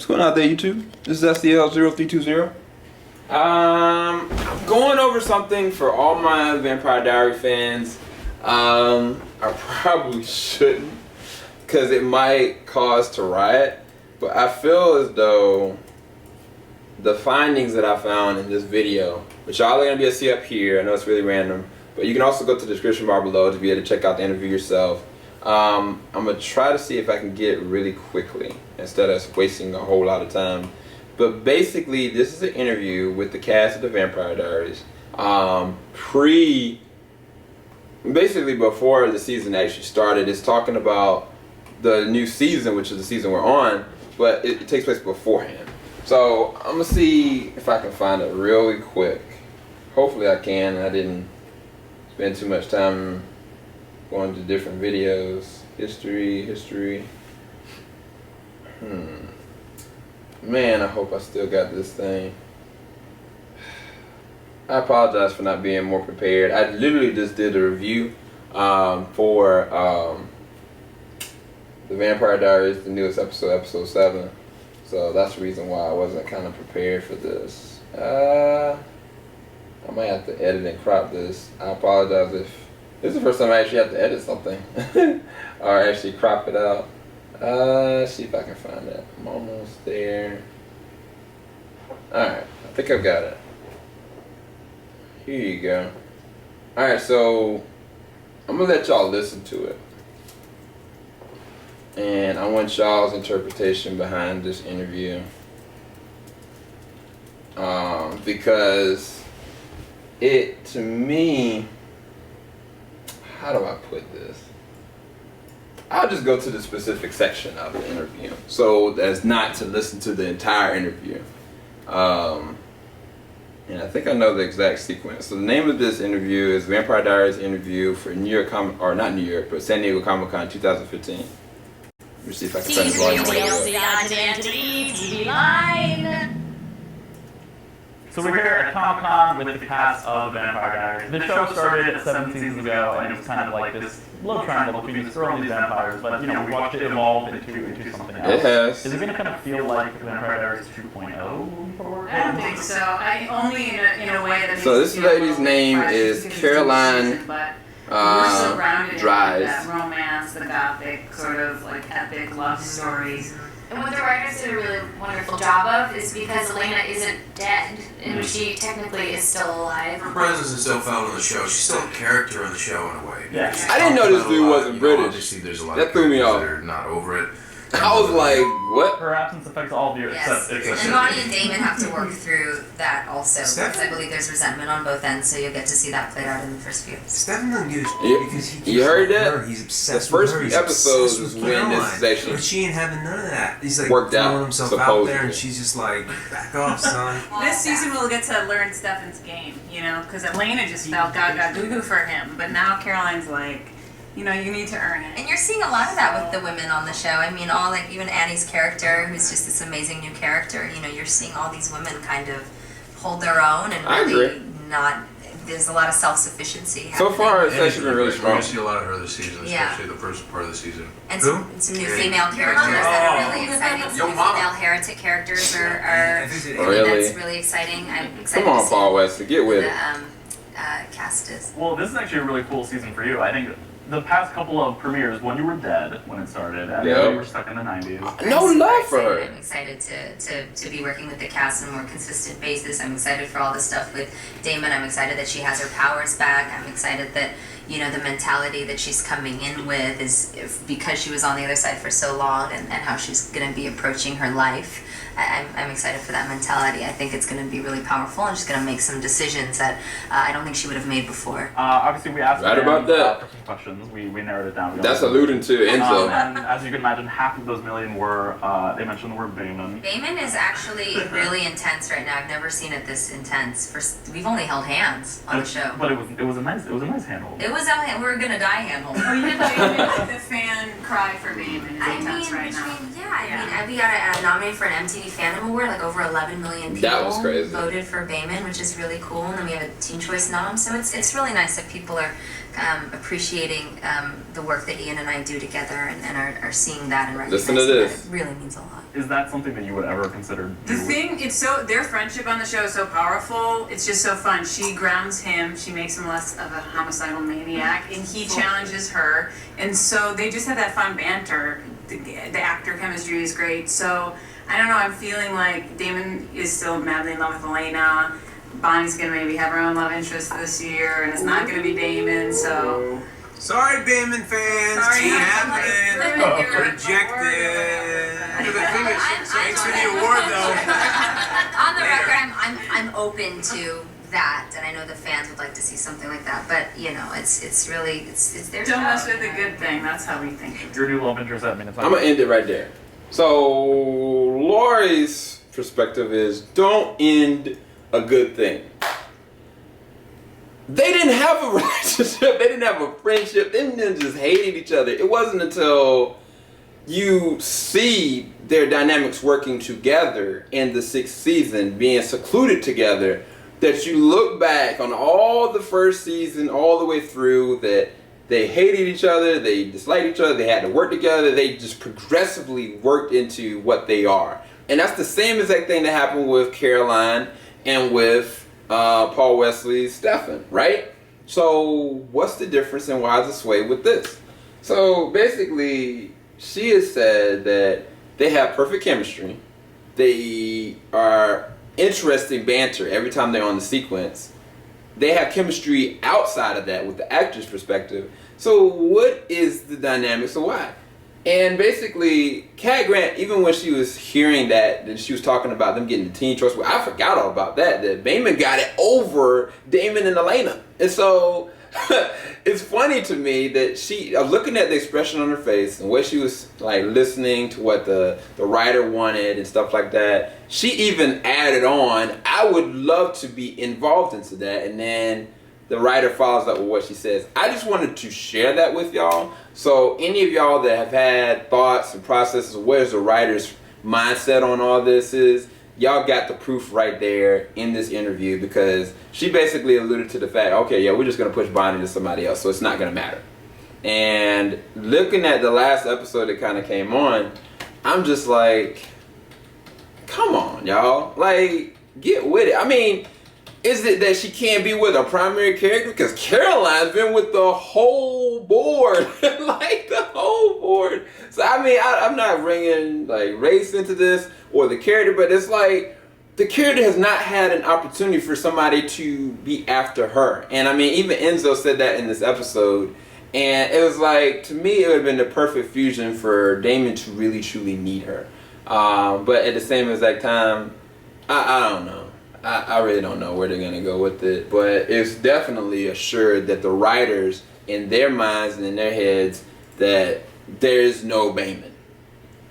What's going on out there, YouTube? This is SDL0320. I'm going over something for all my Vampire Diaries fans. I probably shouldn't, because it might cause to riot, but I feel as though the findings that I found in this video, which y'all are going to be able to see up here, I know it's really random, but you can also go to the description bar below to be able to check out the interview yourself. I'm going to try to see if I can get it really quickly instead of wasting a whole lot of time. But basically, this is an interview with the cast of the Vampire Diaries. Basically before the season actually started. It's talking about the new season, which is the season we're on, but it takes place beforehand. So I'm going to see if I can find it really quick. Hopefully I can. I didn't spend too much time going to different videos. History. Man, I hope I still got this thing. I apologize for not being more prepared. I literally just did a review for the Vampire Diaries, the newest episode 7. So that's the reason why I wasn't kind of prepared for this. I might have to edit and crop this. I apologize if this is the first time I actually have to edit something or actually crop it out. Let's see if I can find it. I'm almost there. Alright, I think I've got it. Here you go. Alright, so I'm gonna let y'all listen to it. And I want y'all's interpretation behind this interview. Because it, to me, how do I put this? I'll just go to the specific section of the interview, so as not to listen to the entire interview. And I think I know the exact sequence. So the name of this interview is Vampire Diaries interview for New York not New York, but San Diego Comic-Con 2015. Let me see if I can find the volume. So we're here at Comic-Con with the cast of Vampire Diaries. The show started 7 seasons ago, and it was kind of like this love triangle between these early vampires, but we watched it evolve into something else. It has. Is it going to kind of feel like Vampire Diaries 2.0? I don't think so. Only in a way that. So this lady's name is Caroline we're surrounded Dries. in that romance, the gothic sort of like epic love stories. And what the writers did a really wonderful job of is because Elena isn't dead, and she technically is still alive. Her presence is still felt on the show. She's still a character on the show in a way. Yeah. I didn't know this dude wasn't British. Obviously, there's a lot That of threw me characters off. that are not over it. I was like, what? Her absence affects all of you Yes, except and Bonnie and Damon have to work through that also, because I believe there's resentment on both ends, so you'll get to see that played out in the first few. Stefan doesn't get because he keeps You heard with that? her. He's obsessed The first with her. few He's episodes obsessed is with when this Caroline. is actually But she ain't having none of that. He's like worked out, throwing himself out supposedly. there, and she's just like, back off, son. This season we'll get to learn Stefan's game, because Elena just felt gaga goo goo for him, but now Caroline's like, you need to earn it. And you're seeing a lot of that with the women on the show. I mean, even Annie's character, who's just this amazing new character, you're seeing all these women kind of hold their own and I really agree. there's a lot of self-sufficiency So happening. far, it's actually been really We're strong. gonna see a lot of her this season, Yeah. especially the first part of the season. And Who? some new Yeah. female characters that are really exciting. Some Yo, new mama. female heretic characters are Really? that's really exciting. I'm excited Come on, to see Paul Wesley, get with the it. cast is. Well, this is actually a really cool season for you. I think the past couple of premieres, when you were dead when it started, and Yep. you were stuck in the 90s. No I'm love super for her. excited. I'm excited to be working with the cast on a more consistent basis. I'm excited for all the stuff with Damon. I'm excited that she has her powers back. I'm excited that the mentality that she's coming in with is because she was on the other side for so long, and how she's going to be approaching her life. I'm excited for that mentality. I think it's going to be really powerful, and she's going to make some decisions that I don't think she would have made before. Obviously, we asked Right them, about that. for some questions. We narrowed it down. That's alluding to Enzo. And as you can imagine, half of those million were, they mentioned the word Bamon. Bamon is actually really intense right now. I've never seen it this intense. We've only held hands on the show. But it was a nice handle. It was we were gonna die handhold. Oh, you did the fan cry for Bamon is I intense mean, right now. Yeah, I mean, we got nominated for an MTV Fandom Award. Like over 11 million people That was crazy. voted for Bamon, which is really cool. And then we have a Teen Choice nom, so it's really nice that people are appreciating the work that Ian and I do together and are seeing that and recognizing Listen to that. this. It really means a lot. Is that something that you would ever consider The doing? thing, their friendship on the show is so powerful. It's just so fun. She grounds him. She makes him less of a homicidal maniac, and he challenges her. And so they just have that fun banter. The actor chemistry is great. So I don't know. I'm feeling like Damon is still madly in love with Elena. Bonnie's gonna maybe have her own love interest this year, and it's not gonna be Damon. So Sorry, Bamon fans. Sorry, Ain't I'm happening. Rejected. Thanks for the award, though. On the record, I'm open to that, and I know the fans would like to see something like that. But it's really it's their don't show. mess with a good thing. That's how we think. Your new love interest at Minnesota. I'm gonna end it right there. So Lori's perspective is don't end a good thing. They didn't have a relationship. They didn't have a friendship. They didn't just hated each other. It wasn't until you see their dynamics working together in the 6th season, being secluded together, that you look back on all the first season, all the way through, that they hated each other, they disliked each other, they had to work together, they just progressively worked into what they are. And that's the same exact thing that happened with Caroline and with Paul Wesley's Stefan, right? So what's the difference and why is it sway with this? So basically, she has said that they have perfect chemistry. They are interesting banter every time they're on the sequence. They have chemistry outside of that with the actor's perspective. So what is the dynamic? So why? And basically, Cat Grant, even when she was hearing that she was talking about them getting the teen choice, well, I forgot all about that Bamon got it over Damon and Elena. And so it's funny to me that she, looking at the expression on her face and what she was like listening to what the writer wanted and stuff like that, she even added on, I would love to be involved into that. And then the writer follows up with what she says. I just wanted to share that with y'all. So any of y'all that have had thoughts and processes of where's the writer's mindset on all this is, y'all got the proof right there in this interview, because she basically alluded to the fact, okay, yeah, we're just going to push Bonnie to somebody else, so it's not going to matter. And looking at the last episode that kind of came on, I'm just like, come on, y'all. Like, get with it. I mean, is it that she can't be with a primary character? Because Caroline's been with the whole board. Like, the whole board. So, I mean, I'm not bringing, like, race into this or the character, but it's like, the character has not had an opportunity for somebody to be after her. And, I mean, even Enzo said that in this episode. And it was like, to me, it would have been the perfect fusion for Damon to really, truly need her. But at the same exact time, I don't know. I really don't know where they're going to go with it, but it's definitely assured that the writers, in their minds and in their heads, that there's no Bamon.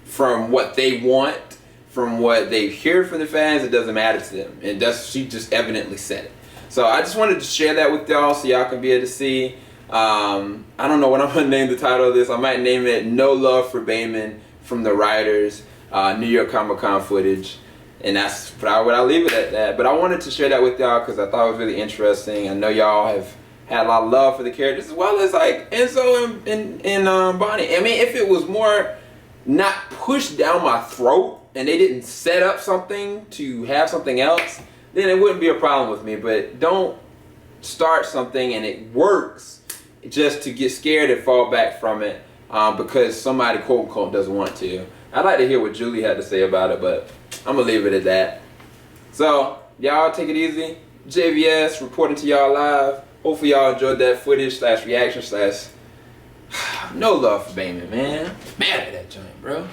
From what they want, from what they hear from the fans, it doesn't matter to them. And she just evidently said it. So I just wanted to share that with y'all so y'all can be able to see. I don't know what I'm going to name the title of this. I might name it No Love for Bamon from the writers, New York Comic-Con footage. And that's what I'll leave it at that. But I wanted to share that with y'all because I thought it was really interesting. I know y'all have had a lot of love for the characters, as well as like Enzo and Bonnie. I mean, if it was more not pushed down my throat and they didn't set up something to have something else, then it wouldn't be a problem with me. But don't start something and it works just to get scared and fall back from it because somebody quote unquote doesn't want to. I'd like to hear what Julie had to say about it, but I'm gonna leave it at that. So, y'all take it easy. JVS reporting to y'all live. Hopefully y'all enjoyed that footage /reaction / no love for Bamon, man. Mad at that joint, bro.